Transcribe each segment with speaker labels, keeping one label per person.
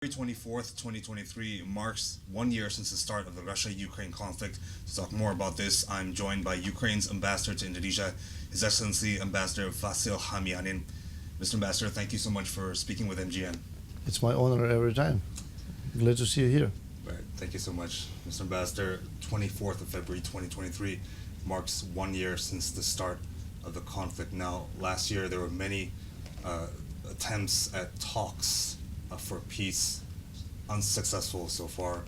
Speaker 1: February 24th, 2023 marks 1 year since the start of the Russia-Ukraine conflict. To talk more about this, I'm joined by Ukraine's ambassador to Indonesia, His Excellency Ambassador Vasyl Hamianin. Mr. Ambassador, thank you so much for speaking with MGN.
Speaker 2: It's my honor every time. Glad to see you here.
Speaker 1: Right, thank you so much. Mr. Ambassador, 24th of February 2023 marks 1 year since the start of the conflict. Now, last year there were many attempts at talks for peace, unsuccessful so far.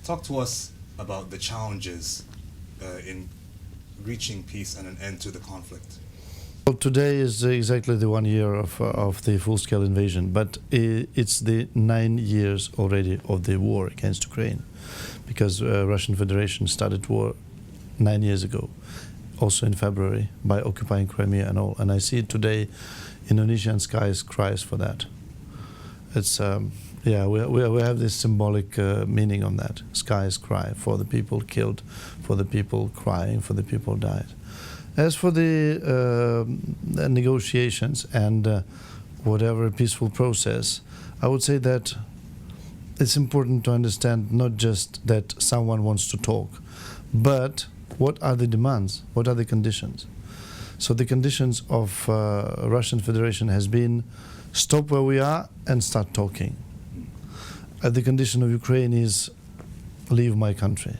Speaker 1: Talk to us about the challenges in reaching peace and an end to the conflict.
Speaker 2: Well, today is exactly the 1 year of the full-scale invasion, but it's the 9 years already of the war against Ukraine, because Russian Federation started war 9 years ago, also in February, by occupying Crimea and all. And I see today Indonesian skies cries for that. It's we have this symbolic meaning on that. Skies cry for the people killed, for the people crying, for the people died. As for the negotiations and whatever peaceful process, I would say that it's important to understand not just that someone wants to talk, but what are the demands, what are the conditions. So the conditions of Russian Federation has been stop where we are and start talking. The condition of Ukraine is leave my country.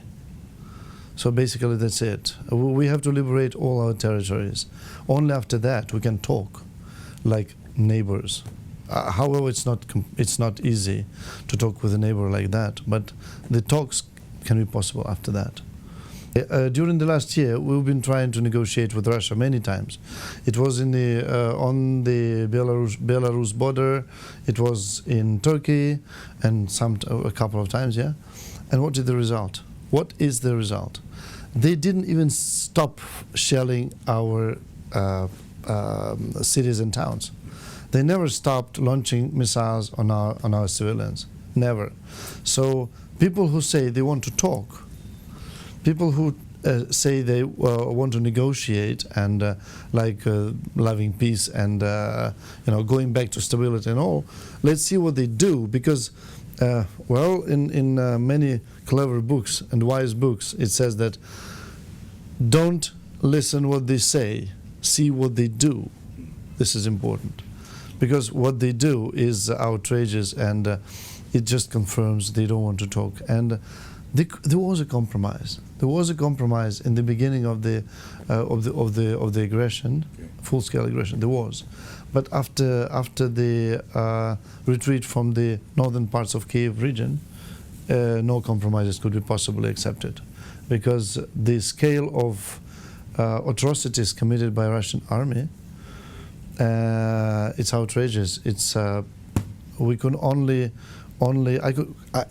Speaker 2: So basically that's it. We have to liberate all our territories. Only after that we can talk like neighbors. However, it's not easy to talk with a neighbor like that, but the talks can be possible after that. During the last year, we've been trying to negotiate with Russia many times. It was in the on the Belarus border. It was in Turkey, and a couple of times, yeah. And what is the result? What is the result? They didn't even stop shelling our cities and towns. They never stopped launching missiles on our civilians. Never. So people who say they want to talk, people who say they want to negotiate and loving peace and going back to stability and all, let's see what they do, because in many clever books and wise books it says that don't listen what they say, see what they do. This is important, because what they do is outrageous, and it just confirms they don't want to talk. And there was a compromise. There was a compromise in the beginning of the aggression, full-scale aggression. There was, but after the retreat from the northern parts of Kiev region, no compromises could be possibly accepted, because the scale of atrocities committed by Russian army, it's outrageous. It's we could only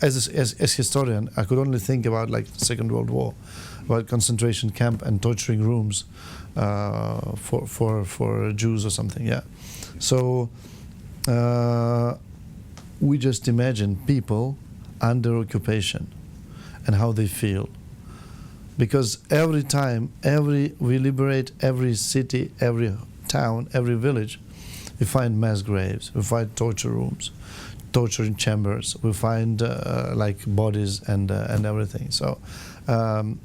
Speaker 2: as historian, I could only think about like Second World War, about concentration camp and torturing rooms for Jews or something. Yeah, so we just imagine people under occupation and how they feel, because every time we liberate every city, every town, every village, we find mass graves, we find torture rooms, torturing chambers, we find like bodies and everything. So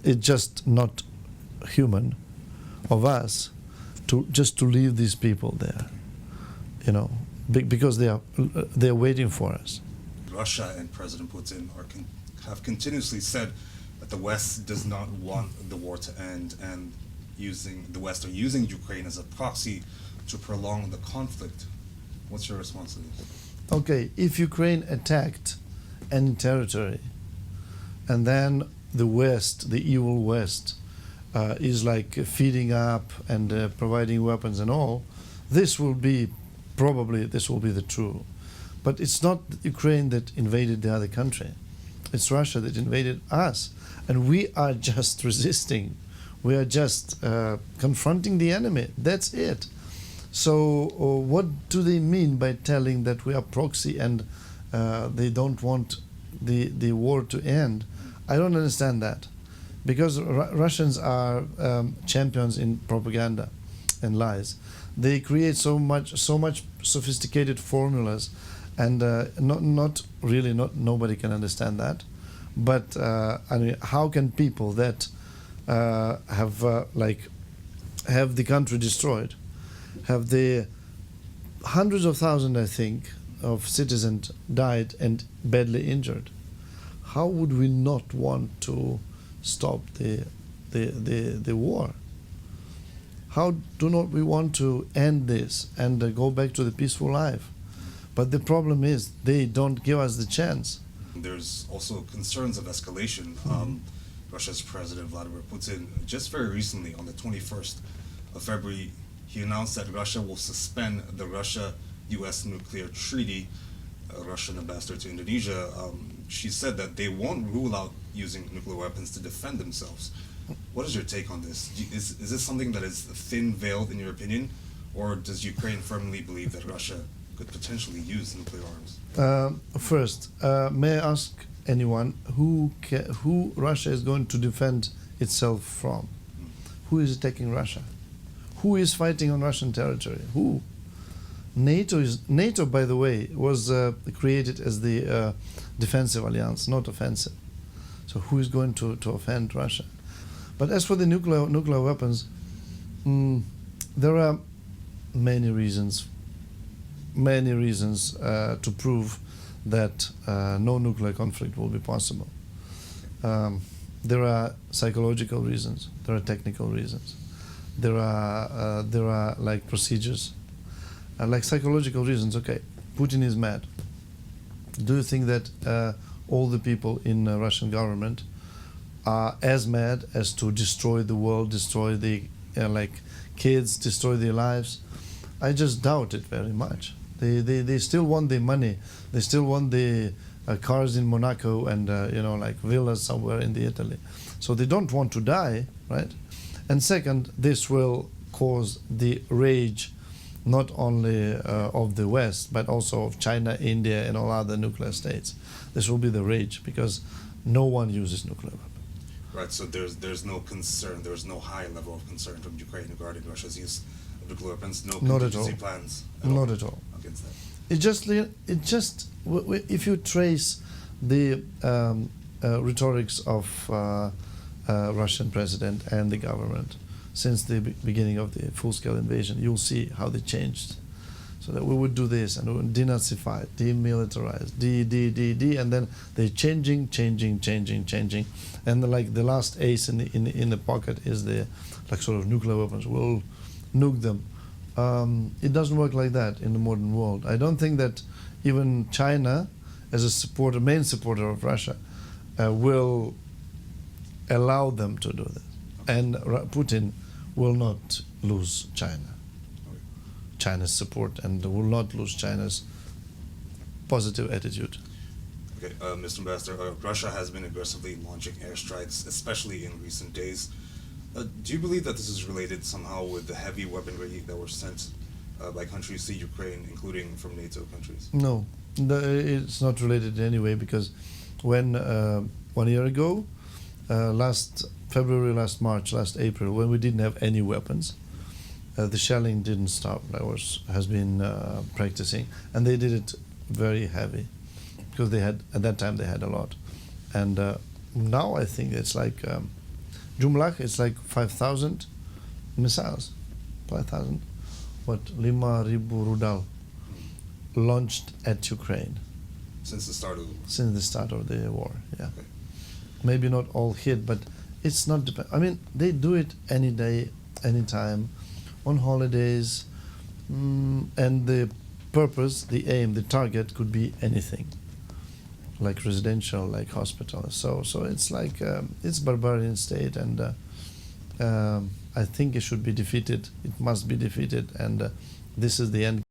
Speaker 2: it's just not human of us to leave these people there, because they're waiting for us.
Speaker 1: Russia and President Putin have continuously said that the West does not want the war to end, and the West are using Ukraine as a proxy to prolong the conflict. What's your response to this?
Speaker 2: Okay, if Ukraine attacked any territory, and then the West, the evil West, is like feeding up and providing weapons and all, this will be the true. But it's not Ukraine that invaded the other country. It's Russia that invaded us. And we are just resisting. We are just confronting the enemy. That's it. So what do they mean by telling that we are proxy and they don't want the war to end? I don't understand that, because Russians are champions in propaganda and lies. They create so much sophisticated formulas and not really, nobody can understand that. But I mean, how can people that have the country destroyed, have the hundreds of thousands, I think, of citizens died and badly injured? How would we not want to stop the war? How do not we want to end this and go back to the peaceful life? But the problem is they don't give us the chance.
Speaker 1: There's also concerns of escalation. Russia's President Vladimir Putin, just very recently, on the 21st of February, he announced that Russia will suspend the Russia-U.S. nuclear treaty. Russian ambassador to Indonesia, she said that they won't rule out using nuclear weapons to defend themselves. What is your take on this? Is this something that is thin-veiled in your opinion, or does Ukraine firmly believe that Russia could potentially use nuclear arms?
Speaker 2: First, may I ask anyone who Russia is going to defend itself from? Who is attacking Russia? Who is fighting on Russian territory? Who? NATO, by the way, was created as the defensive alliance, not offensive. So who is going to offend Russia? But as for the nuclear weapons, there are many reasons to prove that no nuclear conflict will be possible. There are psychological reasons. There are technical reasons. There are like procedures, like psychological reasons. Okay, Putin is mad. Do you think that all the people in the Russian government are as mad as to destroy the world, destroy the kids, destroy their lives? I just doubt it very much. They still want the money. They still want the cars in Monaco and villas somewhere in the Italy. So they don't want to die, right? And second, this will cause the rage not only of the West but also of China, India, and all other nuclear states. This will be the rage because no one uses nuclear weapons.
Speaker 1: Right. So there's no concern. There's no high level of concern from Ukraine regarding Russia's use of nuclear weapons. No contingency plans.
Speaker 2: Not at all.
Speaker 1: Against that.
Speaker 2: It just if you trace the rhetorics of Russian president and the government since the beginning of the full-scale invasion, you'll see how they changed. So that we would do this and we would denazify, demilitarize, and then they're changing, and the last ace in the pocket is the sort of nuclear weapons. We'll nuke them. It doesn't work like that in the modern world. I don't think that even China, as a main supporter of Russia, will allow them to do this. And Putin will not lose China's support, and will not lose China's positive attitude.
Speaker 1: Okay, Mr. Ambassador, Russia has been aggressively launching airstrikes, especially in recent days. Do you believe that this is related somehow with the heavy weaponry that were sent by countries to Ukraine, including from NATO countries?
Speaker 2: No, it's not related in any way, because when 1 year ago, last February, last March, last April, when we didn't have any weapons, the shelling didn't stop. Has been practicing, and they did it very heavy, because at that time they had a lot, and now I think it's like Jumlah, it's like 5,000 missiles, 5,000. 5,000 rudal launched at Ukraine
Speaker 1: since the start of
Speaker 2: the war. Yeah,
Speaker 1: okay.
Speaker 2: Maybe not all hit, but it's not. I mean, they do it any day, anytime, on holidays, and the purpose, the aim, the target could be anything, like residential, like hospital. So it's like it's barbarian state, and I think it should be defeated. It must be defeated, and this is the end